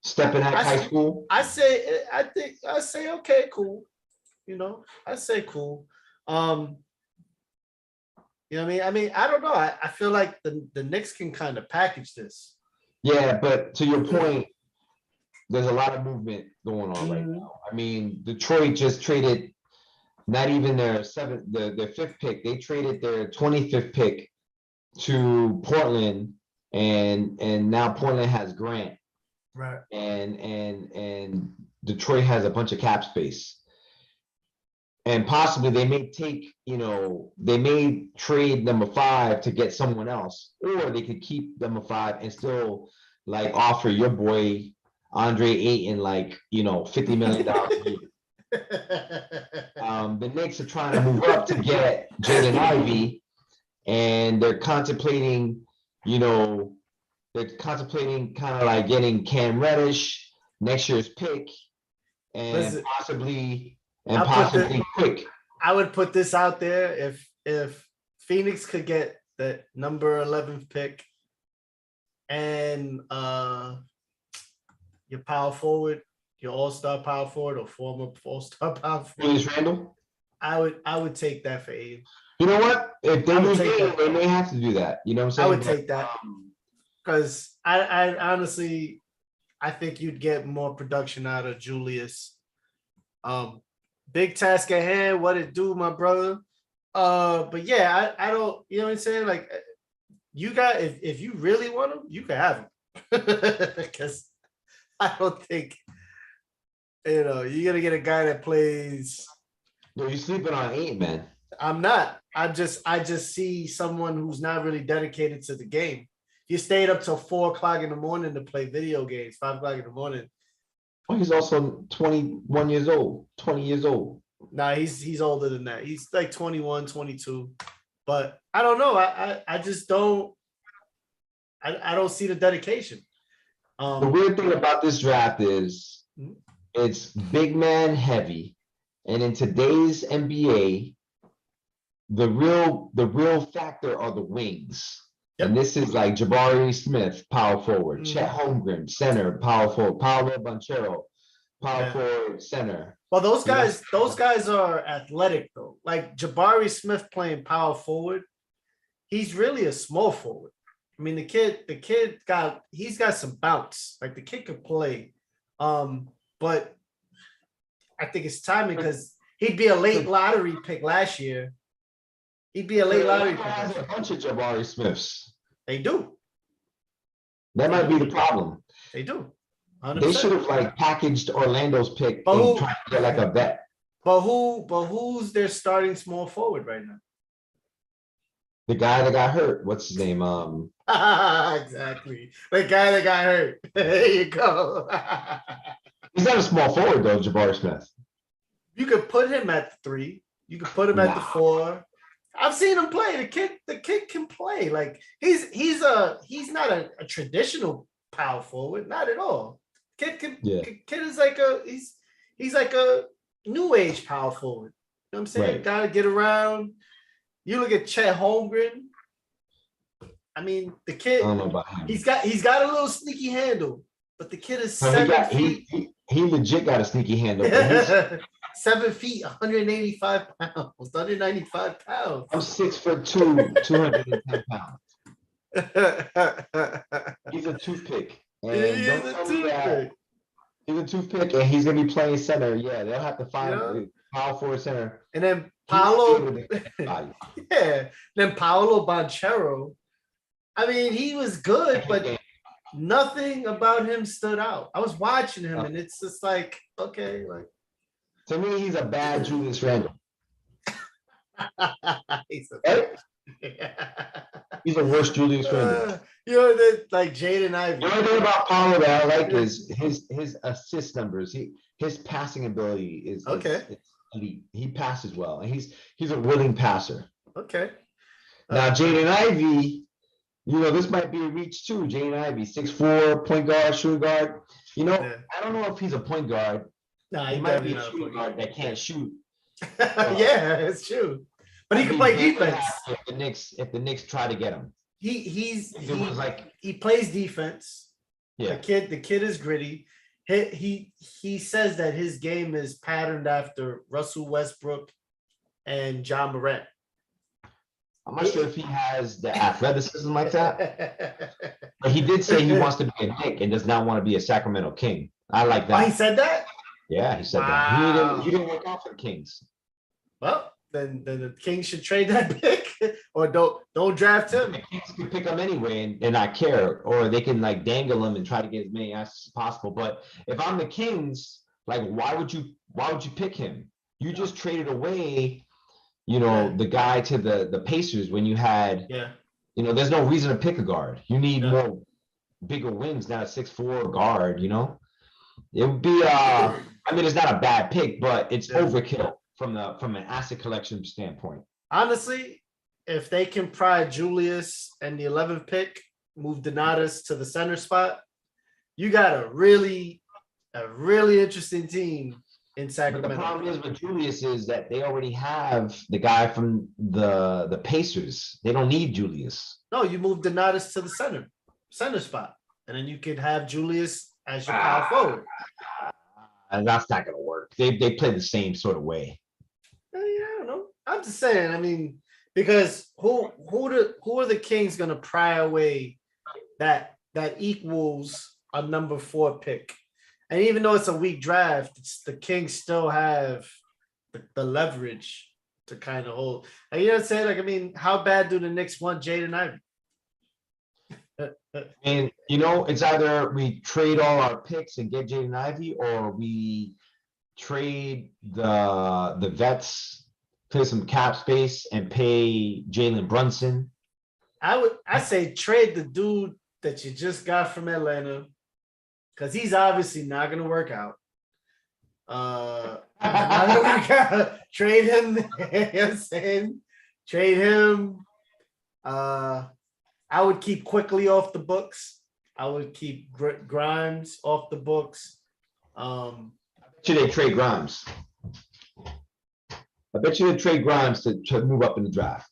Stepping at high school. I say okay, cool. You know, I say cool. You know what I mean? I mean, I don't know. I feel like the Knicks can kind of package this. Yeah, but to your point, there's a lot of movement going on right now. I mean, Detroit just traded not even their fifth pick. They traded their 25th pick to Portland, and now Portland has Grant. Right. And Detroit has a bunch of cap space. And possibly they may trade number 5 to get someone else, or they could keep number 5 and still like offer your boy Andre Ayton like, you know, $50 million a year. The Knicks are trying to move up to get Jaden Ivey, and they're contemplating kind of like getting Cam Reddish, next year's pick, and possibly quick. I would put this out there: if Phoenix could get the number 11th pick and your power forward, your all-star power forward or former all-star power forward, Julius Randle, I would take that for Aiden. You know what? If they lose Aiden, they may have to do that. You know what I'm saying? I would take that because I honestly, I think you'd get more production out of Julius. Big task at hand. What it do, my brother? But yeah, I don't. You know what I'm saying? Like, you got if you really want him, you can have him. Because I don't think you're gonna get a guy that plays. No, you're sleeping on 8, man. I'm not. I just see someone who's not really dedicated to the game. You stayed up till 4 o'clock in the morning to play video games, 5 o'clock in the morning. Oh, he's also 21 years old, 20 years old. Nah, he's older than that. He's like 21, 22. But I don't know. I just don't. I don't see the dedication. The weird thing about this draft is it's big man heavy, and in today's NBA, the real factor are the wings. Yep. And this is like Jabari Smith, power forward, Chet Holmgren, center, power forward, Paolo Banchero, power forward, center. Well, those guys are athletic though. Like Jabari Smith playing power forward, he's really a small forward. I mean, the kid he's got some bounce. Like the kid could play. But I think it's timing because he'd be a late lottery pick last year. He'd be a late lottery pick. Has a bunch of Jabari Smiths. They do. That might be the problem. They do. 100%. They should have like packaged Orlando's pick and tried to get like a vet. But who's their starting small forward right now? The guy that got hurt. What's his name? Exactly. The guy that got hurt. There you go. He's not a small forward though, Jabari Smith. You could put him at the 3. You could put him at the 4. I've seen him play. The kid can play. Like he's not a traditional power forward, not at all. Kid is like he's like a new age power forward. You know what I'm saying? Right. Gotta get around. You look at Chet Holmgren. I mean, the kid. I don't know about him. He's got a little sneaky handle, but the kid is 7 feet. He legit got a sneaky handle. 7 feet, 185 pounds, 195 pounds. I'm 6'2", 210 pounds. He's a toothpick. He's a toothpick, and he's gonna be playing center. Yeah, they'll have to find a power forward center. And then Paolo, then Paolo Banchero. I mean, he was good, but nothing about him stood out. I was watching him, and it's just like, okay, like. To me, he's a bad Julius Randle. He's a worse Julius Randle. Like Jaden Ivey. The only thing about Paolo that I like is his assist numbers. His passing ability is elite. He passes well, and he's a willing passer. Okay. Now Jaden Ivey, this might be a reach too. Jaden Ivey, 6'4", point guard, shooting guard. I don't know if he's a point guard. Nah, he might be a shooting guard that can't shoot. Yeah, it's true. But he can play defense. If the Knicks try to get him, he plays defense. Yeah, the kid is gritty. He says that his game is patterned after Russell Westbrook and John Morant. I'm not sure if he has the athleticism like that, but he did say he wants to be a Knick and does not want to be a Sacramento King. I like that. Oh, he said that? Yeah, he said that. He didn't work out for the Kings. Well, then the Kings should trade that pick, or don't draft him. The Kings can pick him anyway and not care, or they can like dangle him and try to get as many assets as possible. But if I'm the Kings, like why would you pick him? You just traded away, the guy to the Pacers when you had, there's no reason to pick a guard. You need more bigger wings, not a 6'4" guard. It would be it's not a bad pick, but it's overkill from an asset collection standpoint. Honestly, if they can pry Julius and the 11th pick, move Donatas to the center spot, you got a really interesting team in Sacramento. But the problem is with Julius is that they already have the guy from the Pacers. They don't need Julius. No, you move Donatas to the center spot, and then you could have Julius as your power forward. And that's not going to work. They play the same sort of way. Yeah, I don't know. I'm just saying. I mean, because who are the Kings going to pry away that equals a number 4 pick? And even though it's a weak draft, the Kings still have the leverage to kind of hold. Like, you know what I'm saying? Like, I mean, how bad do the Knicks want Jaden Ivey? And you know, it's either we trade all our picks and get Jaden Ivey, or we trade the vets, play some cap space, and pay Jalen Brunson. I say trade the dude that you just got from Atlanta, because he's obviously not gonna work out. Not gonna work out. Trade him. You know what I'm saying? Trade him. I would keep Quickly off the books. I would keep Grimes off the books. Should they trade Grimes? I bet you they trade Grimes to move up in the draft.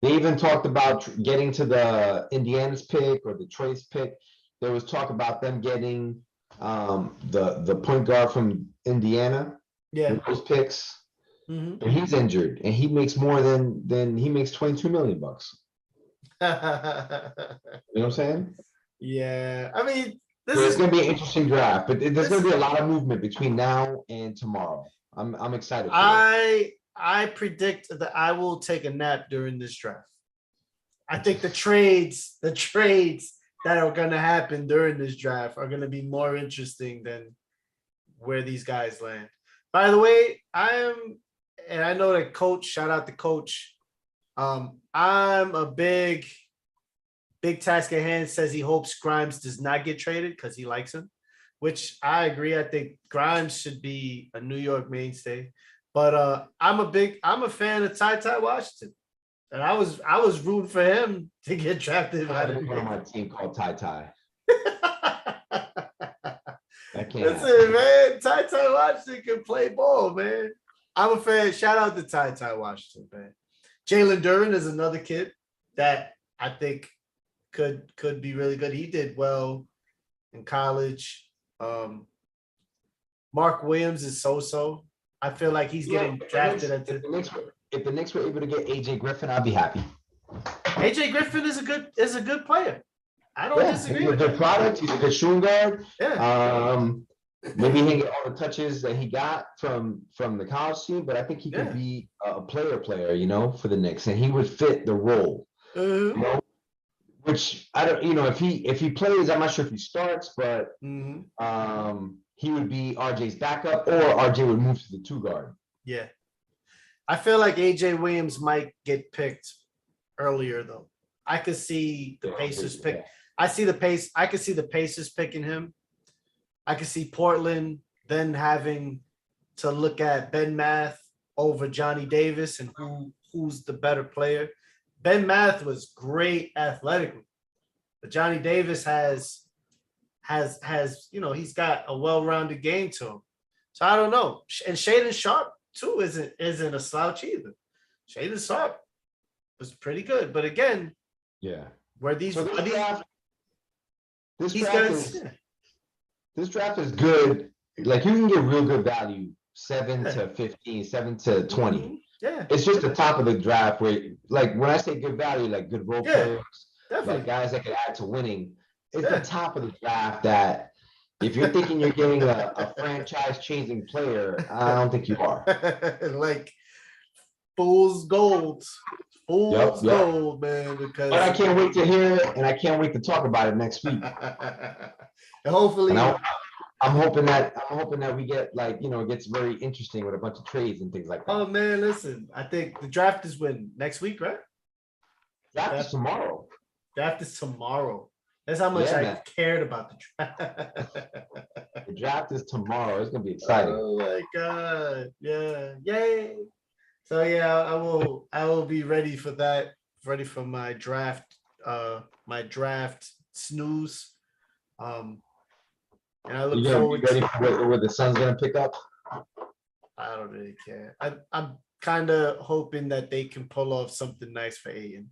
They even talked about getting to the Indiana's pick or Detroit's pick. There was talk about them getting the point guard from Indiana. Yeah, with those picks. mm-hmm. But he's injured, and he makes more than he makes $22 million. You know what I'm saying? Yeah, I mean, It's going to be an interesting draft, but there's going to be a lot of movement between now and tomorrow. I'm excited. I predict that I will take a nap during this draft. I think the trades that are going to happen during this draft are going to be more interesting than where these guys land. By the way, and I know that Coach, shout out to Coach. I'm a big task at hand says he hopes Grimes does not get traded because he likes him, which I agree. I think Grimes should be a New York mainstay, but I'm a fan of Ty Washington, and I was rooting for him to get drafted. I have one on my team called Ty. Listen, man, Ty Washington can play ball, man. I'm a fan. Shout out to Ty Washington, man. Jalen Duren is another kid that I think could be really good. He did well in college. Mark Williams is so. I feel like he's getting drafted at if the Knicks were able to get AJ Griffin, I'd be happy. AJ Griffin is a good player. I don't disagree. He's a good product. He's a good shooting guard. Yeah. Maybe he can get all the touches that he got from the college team, but I think he could be a player, you know, for the Knicks, and he would fit the role. You know? Which I don't, you know, if he plays, I'm not sure if he starts, but he would be RJ's backup, or RJ would move to the 2 guard. Yeah. I feel like AJ Williams might get picked earlier though. I could see the Pacers pick. I could see the Pacers picking him. I could see Portland then having to look at Ben Math over Johnny Davis and who's the better player. Ben Math was great athletically, but Johnny Davis has you know, he's got a well-rounded game to him. So I don't know. And Shaedon Sharpe too isn't a slouch either. Shaedon Sharpe was pretty good, but again, where these this draft is good. Like, you can get real good value, 7 to 15, 7 to 20. Yeah, it's just the top of the draft where, like, when I say good value, like good role players, definitely. like guys that can add to winning. It's the top of the draft that, if you're thinking you're getting a franchise-changing player, I don't think you are. Like fool's gold. Gold, man. Because but I can't wait to hear it, and I can't wait to talk about it next week. And hopefully, I'm hoping that we get, like, you know, it gets very interesting with a bunch of trades and things like that. Oh man, listen, I think the draft is when next week, right? Draft is tomorrow. Draft is tomorrow. That's how much I cared about the draft. The draft is tomorrow. It's gonna be exciting. Oh my god! Yeah, yay! So yeah, I will be ready for that. Ready for my draft. My draft snooze. And I look forward. Ready for where the Sun's gonna pick up? I don't really care. I'm kind of hoping that they can pull off something nice for Aiden.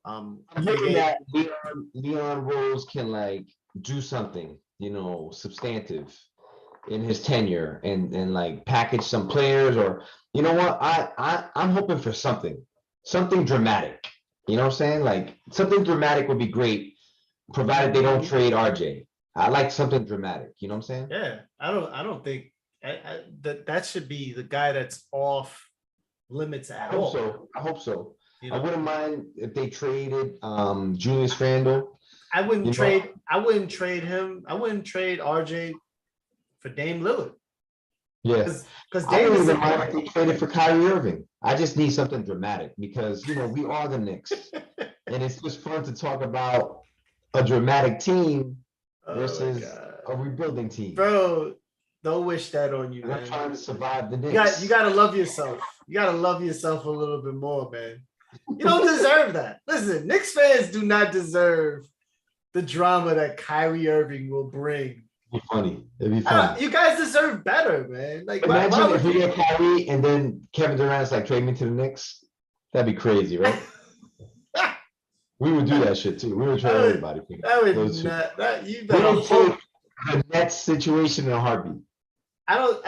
I'm hoping that Leon Rose can, like, do something, you know, substantive in his tenure, and like package some players, or, you know what, I'm hoping for something dramatic. You know what I'm saying? Like, something dramatic would be great, provided they don't trade RJ. I like something dramatic. You know what I'm saying? Yeah, I don't think that should be the guy that's off limits at all. I hope so. You I know, wouldn't mind if they traded Julius Randle. I wouldn't You know? trade. I wouldn't trade him. I wouldn't trade RJ for Dame Lillard Yeah. because I Dame don't is even mind if they traded for Kyrie Irving. I just need something dramatic because we are the Knicks. And it's just fun to talk about a dramatic team oh my versus god, a rebuilding team. bro! Don't wish that on you, And I'm man. trying to survive the You Knicks. gotta love yourself. You gotta love yourself a little bit more, man. You don't deserve that. Listen, Knicks fans do not deserve the drama that Kyrie Irving will bring. It'd be funny. It'd be funny. You guys deserve better, man. Like, why Imagine would if we you? get Kyrie and then Kevin Durant's like trade me to the Knicks. That'd be crazy, right? We would do that shit too. We would trade everybody. That would Those two. not. That you We better would hope. take the Nets situation in a heartbeat. I don't.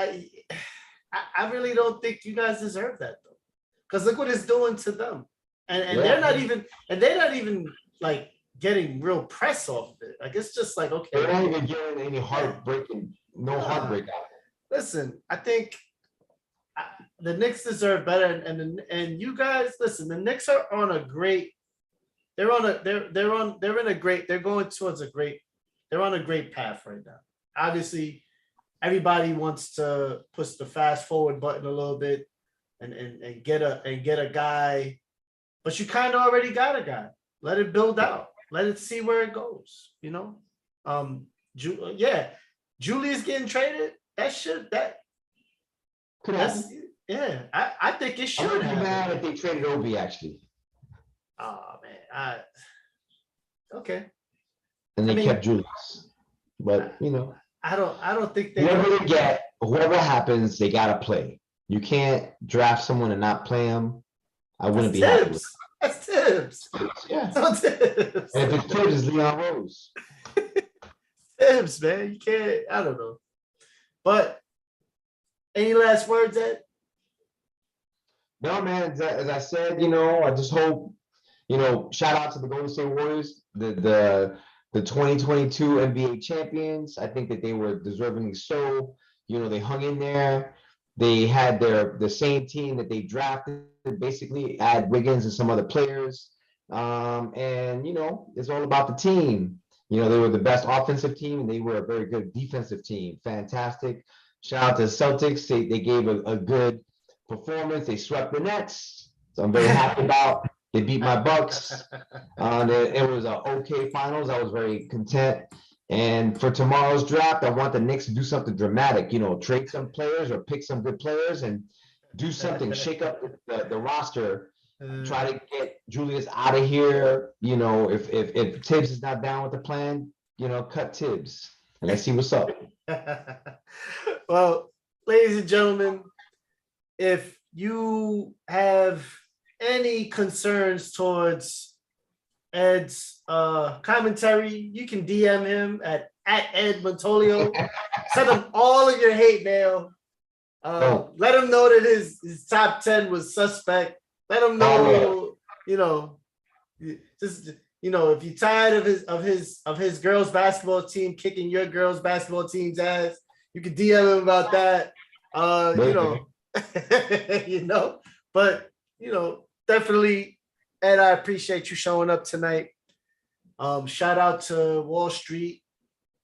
I really don't think you guys deserve that though, because look what it's doing to them, and they're not even like getting real press off of it. Like it's just like okay, They're not even getting any heartbreaking, no heartbreak out. Listen, I think the Knicks deserve better, and you guys listen. The Knicks are on a great. They're on a they're in a great. They're going towards a great. They're on a great path right now. Obviously, everybody wants to push the fast forward button a little bit and get a guy, but you kind of already got a guy. Let it build out. Let it see where it goes. Julius getting traded. That's Could happen. yeah. I think it I should would be happen. mad if they traded Obi actually, Oh man, okay. and they I mean, kept Julius. But I don't think they. whoever they get, whoever happens, they gotta play. You can't draft someone and not play them. I wouldn't be happy with That's Tibbs. it. Yeah. That's Tibbs. And if it's Tibbs, it's Leon Rose. Tibbs, man. You can't. I don't know. But any last words, Ed? No, man. As I said, I just hope, shout out to the Golden State Warriors, the 2022 NBA champions. I think that they were deservingly so. They hung in there. They had the same team that they drafted, basically add Wiggins and some other players. And it's all about the team. They were the best offensive team and they were a very good defensive team. Fantastic. Shout out to the Celtics. They gave a good performance. They swept the Nets. So I'm very happy about. They beat my Bucks. It was an okay finals. I was very content. And for tomorrow's draft, I want the Knicks to do something dramatic. Trade some players or pick some good players and do something. Shake up the roster. Try to get Julius out of here. If Tibbs is not down with the plan, cut Tibbs and let's see what's up. Well, ladies and gentlemen, if you have any concerns towards Ed's commentary, you can DM him at Ed Montolio. Send him all of your hate mail. Let him know that his top 10 was suspect. Let him know, just if you're tired of his girls basketball team kicking your girls basketball team's ass, you can DM him about that. But definitely, Ed, I appreciate you showing up tonight. Shout out to Wall Street.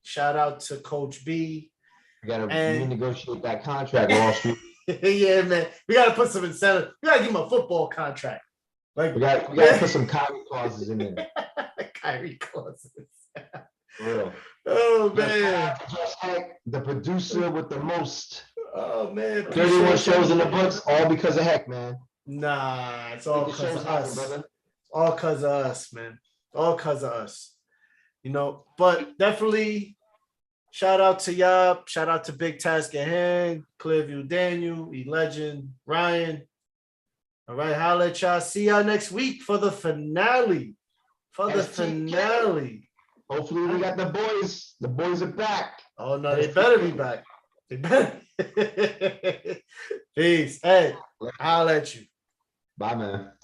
Shout out to Coach B. We gotta renegotiate that contract, Wall Street. Yeah, man. We gotta put some incentive. We gotta give him a football contract. Like we gotta put some Kyrie clauses in there. Kyrie clauses. For real. Oh man. Just.Hek, the producer with the most. Oh man. 31 shows in the books, all because of Hek, man. Nah, it's all because of us. Brother. All because of us, man. All because of us. But definitely shout out to Yop. Shout out to Big Task at Hand, Clearview Daniel, E-Legend, Ryan. All right, holla at y'all. See y'all next week for the finale. Hopefully we got the boys. The boys are back. Oh no, they better be back. They better. Peace. Hey, holla at you. Bye, man.